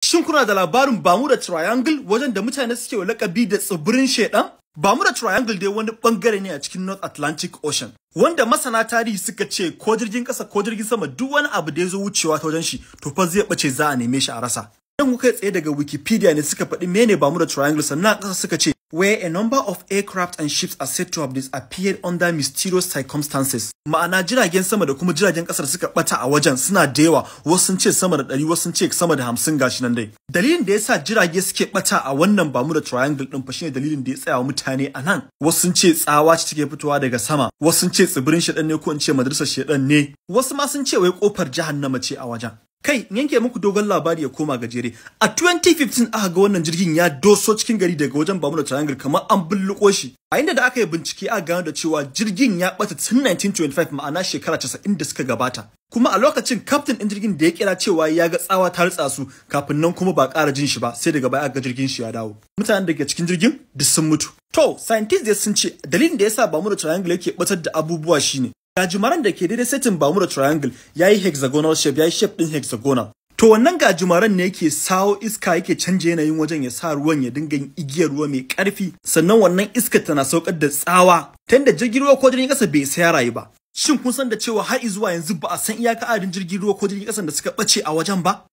Shin kuna da labarin Bermuda Triangle wajen da mutane suke wa lakabi da tsibirin Shedan? Bermuda Triangle dai wani bangare ne a cikin North Atlantic Ocean, wanda masana tarihi suka ce ko jirgin ƙasa ko jirgin sama duk wani abu da ya zo wucewa ta wajen shi to fa zai bace za a neme shi a rasa. Dan kuka tsaye daga Wikipedia ne suka faɗi mene Bermuda Triangle, sannan ƙasa suka ce where a number of aircraft and ships are said to have disappeared under mysterious circumstances. Ma'ana jiragen sama da kuma jiragen ƙasar suka bata a wajen suna da yawa, wasu sun ce sama da 100, wasu sun ce sama da 50 gashi nan dai. Dalilin da yasa jirage suke bata a wannan Bermuda Triangle din fa shine dalilin da ya tsaya wa mutane a nan. Wasu sun ce tsawa ce take fitowa daga sama, wasu sun ce tsibirin Shedan ne ko in ce madrasar Shedan ne, wasu ma sun ce wai kofar jahannama ce a wajen. Kai, yanke muku dogon labari ya koma gajere. A 2015 aka ga wannan jirgin ya doso cikin gari daga wajen Bermuda Triangle kamar an bulluko shi. A inda da aka yi bincike aka gano da cewa jirgin ya bata tun 1925, ma'ana shekara 90 da suka gabata. Kuma a lokacin captain din jirgin da ya kira cewa ya ga tsawa ta ritsa su, kafin nan kuma ba ƙara jin shi ba, sai daga baya aka ga jirgin shi ya dawo. Mutanen da ke cikin jirgin duk sun mutu. To, scientists dai sun ce dalilin da yasa Bermuda Triangle yake batar da abubuwa shine gajimaran da ke daidai setin Bermuda Triangle yayi hexagonal shape, yayi shape din hexagonal. To wannan gajimaran ne yake sawo iska, yake canje yanayin wajen, ya sa ruwan ya dinga yin igiyar ruwa mai ƙarfi, sannan wannan iskar tana saukar da tsawa tunda jirgin ruwa ko jirgin ƙasa bai sai rayu ba. Shin kun san da cewa har zuwa yanzu ba a san iyaka adadin jirgin ruwa ko jirgin ƙasan da suka bace a wajen ba?